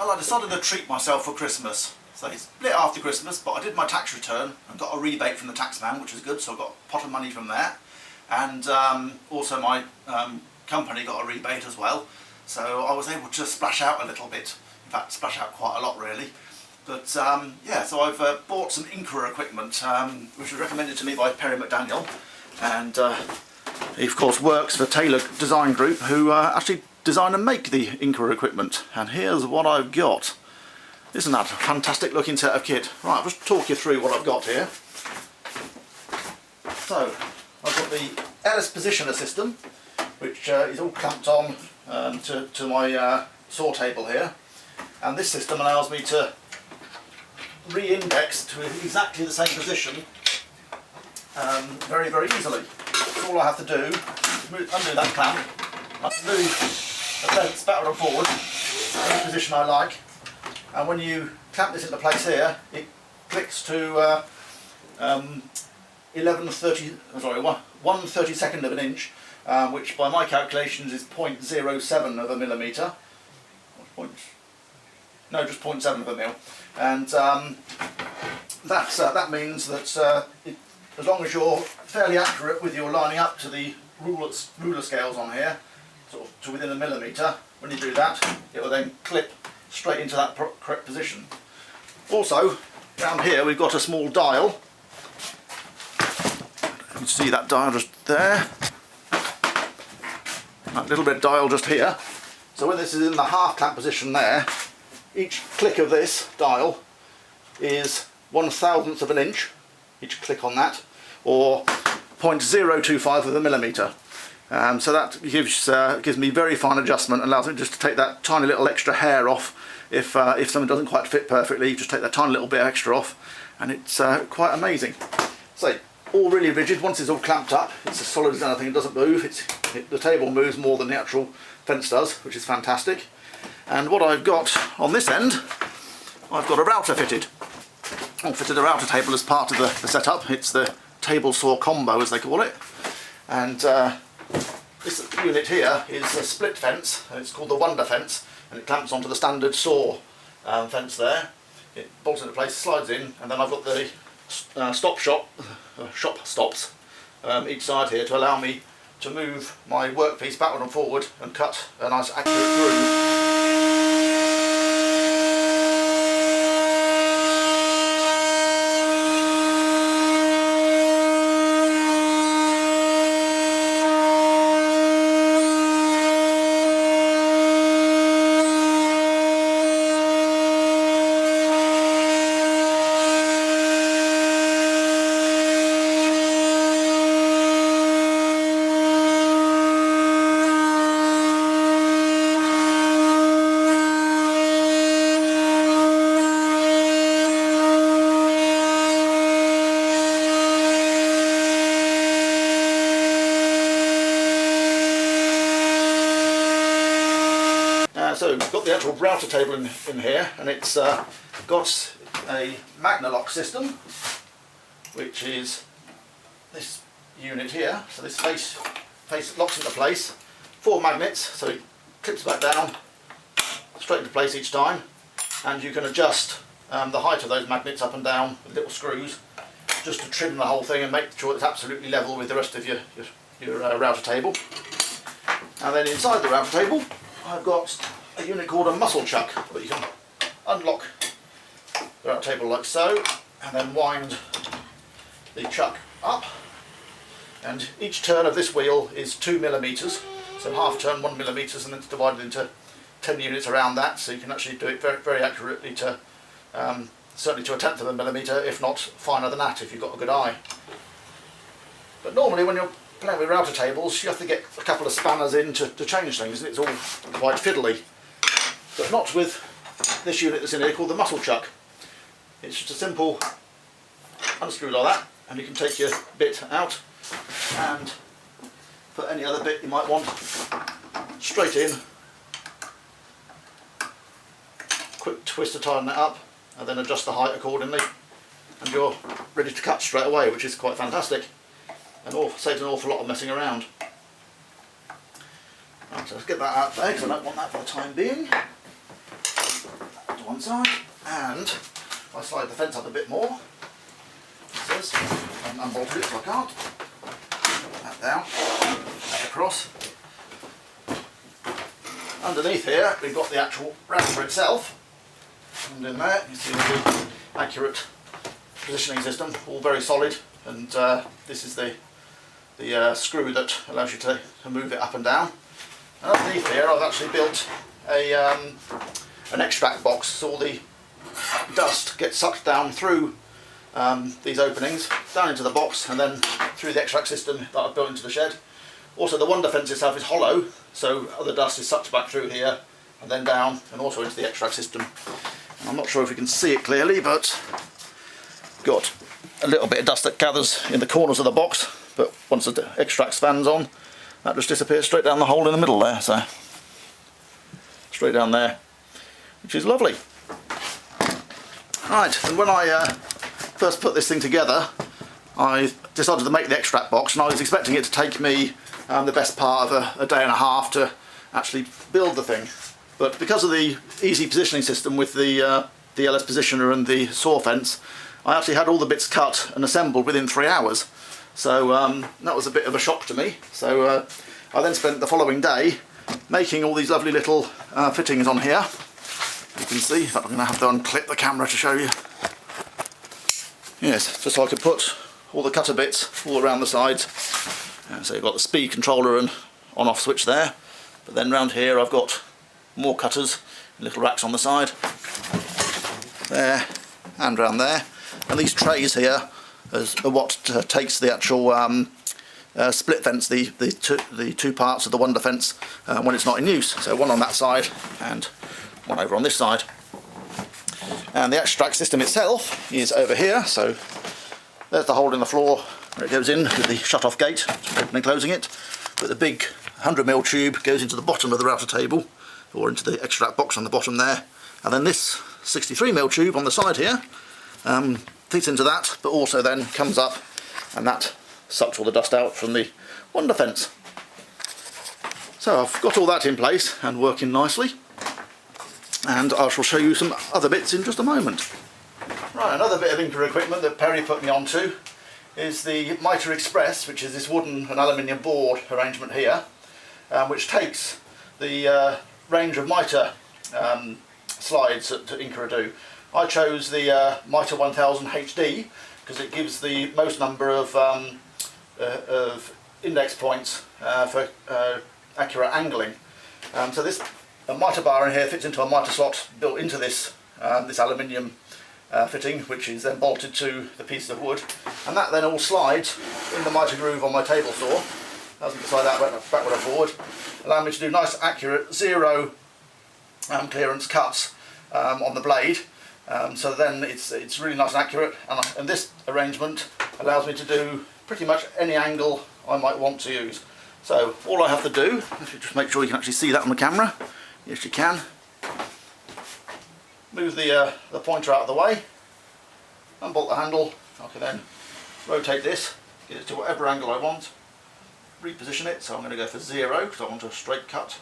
Well, I decided to treat myself for Christmas. So it's a bit after Christmas, but I did my tax return and got a rebate from the taxman, which was good, so I got a pot of money from there. And also my company got a rebate as well. So I was able to splash out a little bit. In fact, splash out quite a lot really. But yeah, so I've bought some Inca equipment, which was recommended to me by Perry McDaniel. And he of course works for Taylor Design Group, who actually design and make the Inca equipment. And here's what I've got. Isn't that a fantastic looking set of kit? Right, I'll just talk you through what I've got here. So, I've got the Ellis positioner system, which is all clamped on to my saw table here. And this system allows me to re-index to exactly the same position very, very easily. So all I have to do is undo that clamp. I can move the fence backward and forward in the position I like. And when you clamp this into place here, it clicks to 1/32 of an inch, which by my calculations is 0.07 of a millimetre. No, just 0.7 of a mil. And that means that as long as you're fairly accurate with your lining up to the ruler scales on here, sort of to within a millimetre, when you do that, it will then clip straight into that correct position. Also, down here we've got a small dial. You can see that dial just there. That little bit of dial just here. So when this is in the half clamp position there, each click of this dial is 1/1000th of an inch, each click on that, or 0.025 of a millimetre. So that gives me very fine adjustment, allows me just to take that tiny little extra hair off if something doesn't quite fit perfectly. Just take that tiny little bit extra off, and it's quite amazing. So all really rigid. Once it's all clamped up, it's as solid as anything. It doesn't move. The table moves more than the actual fence does, which is fantastic. And what I've got on this end, I've got a router fitted. I've fitted a router table as part of the setup. It's the table saw combo, as they call it. And this unit here is a split fence, and it's called the Wonder fence, and it clamps onto the standard saw fence there. It bolts into place, slides in, and then I've got the shop stops each side here to allow me to move my workpiece backward and forward and cut a nice accurate groove. So we've got the actual router table in here, and it's got a Magna-lock system, which is this unit here. So this face locks into place, 4 magnets, so it clips back down, straight into place each time, and you can adjust the height of those magnets up and down with little screws, just to trim the whole thing and make sure it's absolutely level with the rest of your router table. And then inside the router table, I've got a unit called a muscle chuck, but you can unlock the router table like so, and then wind the chuck up, and each turn of this wheel is 2 millimetres, so half turn 1 millimetres, and then it's divided into 10 units around that, so you can actually do it very, very accurately to certainly to 1/10 of a millimetre, if not finer than that if you've got a good eye. But normally when you're playing with router tables, you have to get a couple of spanners in to change things, and it's all quite fiddly. But not with this unit that's in here called the muscle chuck. It's just a simple unscrew like that, and you can take your bit out and put any other bit you might want straight in. Quick twist to tighten it up, and then adjust the height accordingly, and you're ready to cut straight away, which is quite fantastic, and saves an awful lot of messing around. Right, so let's get that out there because I don't want that for the time being. inside, and if I slide the fence up a bit more, it says, I'm unbolted it so I can't. That down, that across. Underneath here we've got the actual router itself, and in there you see the accurate positioning system, all very solid, and this is the screw that allows you to move it up and down. And underneath here I've actually built an extract box, so all the dust gets sucked down through these openings, down into the box, and then through the extract system that I've built into the shed. Also the Wonder fence itself is hollow, so other dust is sucked back through here and then down and also into the extract system. And I'm not sure if you can see it clearly, but got a little bit of dust that gathers in the corners of the box, but once the extract fan's on, that just disappears straight down the hole in the middle there, so straight down there, which is lovely. Right, and when I first put this thing together, I decided to make the extract box, and I was expecting it to take me the best part of a day and a half to actually build the thing. But because of the easy positioning system with the LS positioner and the saw fence, I actually had all the bits cut and assembled within 3 hours. So that was a bit of a shock to me. So I then spent the following day making all these lovely little fittings on here. You can see, in fact I'm going to have to unclip the camera to show you. Yes, just so I could put all the cutter bits all around the sides. So you've got the speed controller and on-off switch there, but then round here I've got more cutters, little racks on the side, there and round there, and these trays here are what takes the actual split fence, the two parts of the Wonder fence when it's not in use. So one on that side and one over on this side. And the extract system itself is over here, so there's the hole in the floor where it goes in with the shut-off gate, opening and closing it. But the big 100mm tube goes into the bottom of the router table, or into the extract box on the bottom there. And then this 63mm tube on the side here fits into that, but also then comes up, and that sucks all the dust out from the Wonder fence. So I've got all that in place and working nicely, and I shall show you some other bits in just a moment. Right, another bit of Inca equipment that Perry put me onto is the Mitre Express, which is this wooden and aluminium board arrangement here, which takes the range of mitre slides that Inca do. I chose the Mitre 1000 HD because it gives the most number of index points for accurate angling. So this mitre bar in here fits into a mitre slot built into this this aluminium fitting, which is then bolted to the piece of wood, and that then all slides in the mitre groove on my table saw. Doesn't slide that backward or forward, allowing me to do nice accurate zero clearance cuts on the blade. So then it's really nice and accurate, and this arrangement allows me to do pretty much any angle I might want to use. So all I have to do, if you just make sure you can actually see that on the camera, yes you can, move the pointer out of the way, unbolt the handle. I can then rotate this, get it to whatever angle I want, reposition it. So I'm going to go for 0 because I want a straight cut,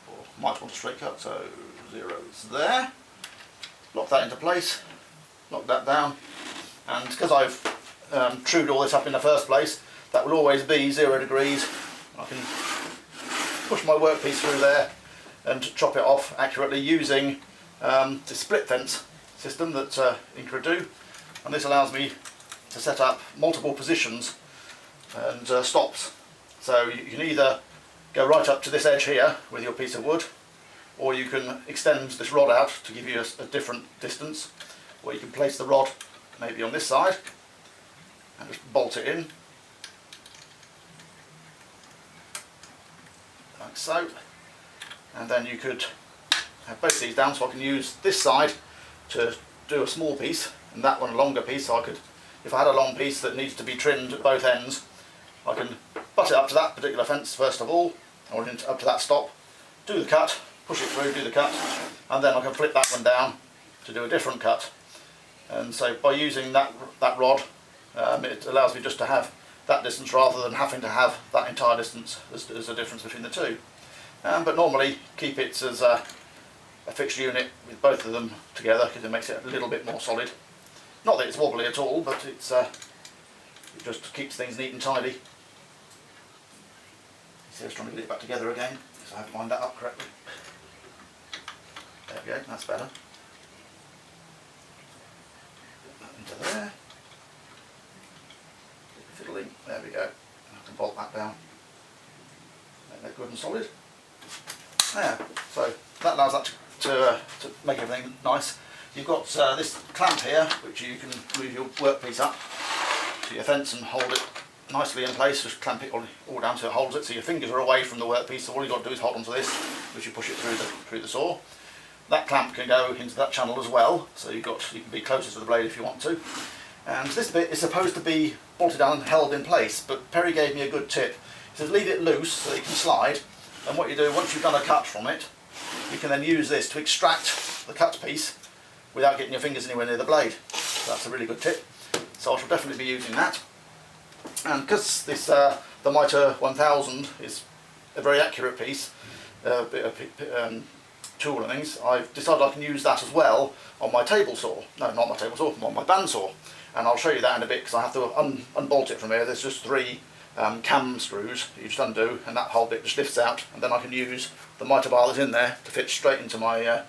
or might want a straight cut, so 0 is there. Lock that into place, lock that down, and because I've trued all this up in the first place, that will always be 0 degrees. I can push my workpiece through there and chop it off accurately using the split fence system that Inca do, and this allows me to set up multiple positions and stops. So you can either go right up to this edge here with your piece of wood, or you can extend this rod out to give you a different distance, or you can place the rod maybe on this side and just bolt it in like so, and then you could have both these down, so I can use this side to do a small piece and that one a longer piece. So I could, if I had a long piece that needs to be trimmed at both ends, I can butt it up to that particular fence first of all, or up to that stop, do the cut, push it through, do the cut, and then I can flip that one down to do a different cut. And so by using that rod, it allows me just to have that distance rather than having to have that entire distance. There's a difference between the two. But normally keep it as a fixed unit with both of them together because it makes it a little bit more solid. Not that it's wobbly at all, but it's it just keeps things neat and tidy. See, I was trying to get it back together again, so I have to wind that up correctly. There we go, that's better. Put that into there. Fiddling, there we go. I have to bolt that down. Make that good and solid. There, so that allows that to make everything nice. You've got this clamp here, which you can move your workpiece up to your fence and hold it nicely in place. Just clamp it all down so it holds it, so your fingers are away from the workpiece. So all you've got to do is hold onto this, which you push it through the saw. That clamp can go into that channel as well, so you can be closer to the blade if you want to. And this bit is supposed to be bolted down and held in place, but Perry gave me a good tip. He says leave it loose so it can slide, and what you do, once you've done a cut from it, you can then use this to extract the cut piece without getting your fingers anywhere near the blade. So that's a really good tip. So I shall definitely be using that. And because this the Mitre 1000 is a very accurate piece, tool and things, I've decided I can use that as well on my table saw. No, not my table saw, on my bandsaw. And I'll show you that in a bit because I have to unbolt it from here. There's just 3 cam screws that you just undo, and that whole bit just lifts out, and then I can use the mitre bar that's in there to fit straight into my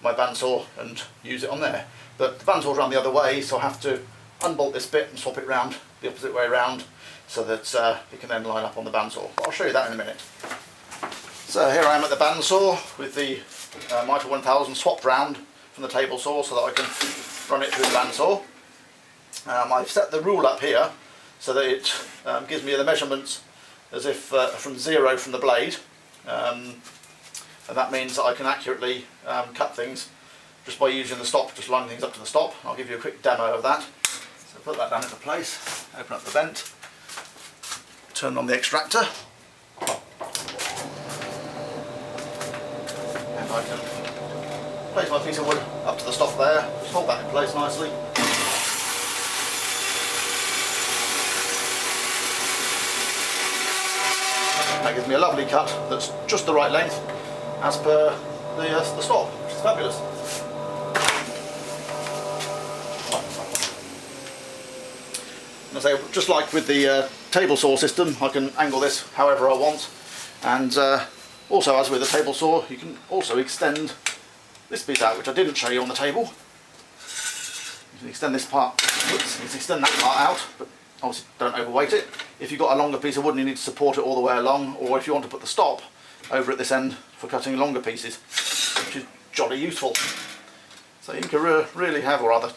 my bandsaw and use it on there. But the bandsaw's run the other way, so I have to unbolt this bit and swap it round the opposite way around so that it can then line up on the bandsaw. But I'll show you that in a minute. So here I am at the bandsaw with the Mitre 1000 swapped round from the table saw so that I can run it through the bandsaw. I've set the rule up here so that it gives me the measurements as if from 0 from the blade, and that means that I can accurately cut things just by using the stop, just lining things up to the stop. I'll give you a quick demo of that. So put that down into place, open up the vent, turn on the extractor, and I can place my piece of wood up to the stop there, just hold that in place nicely. That gives me a lovely cut that's just the right length as per the stop, which is fabulous. And I say, just like with the table saw system, I can angle this however I want, and also as with the table saw, you can also extend this piece out, which I didn't show you on the table. You can extend this part, you can extend that part out, but obviously don't overweight it. If you've got a longer piece of wood and you need to support it all the way along, or if you want to put the stop over at this end for cutting longer pieces, which is jolly useful. So Inca really have, or rather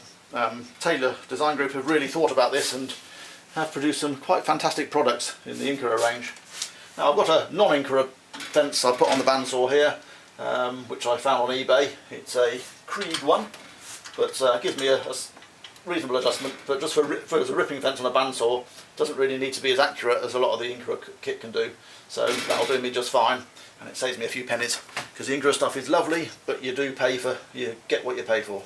Taylor Design Group have really thought about this and have produced some quite fantastic products in the Inca range. Now I've got a non-Inca fence I put on the bandsaw here, which I found on eBay. It's a Creed one, but gives me a reasonable adjustment, but just for as a ripping fence on a bandsaw, doesn't really need to be as accurate as a lot of the Inca kit can do. So that'll do me just fine, and it saves me a few pennies, because the Inca stuff is lovely, but you get what you pay for.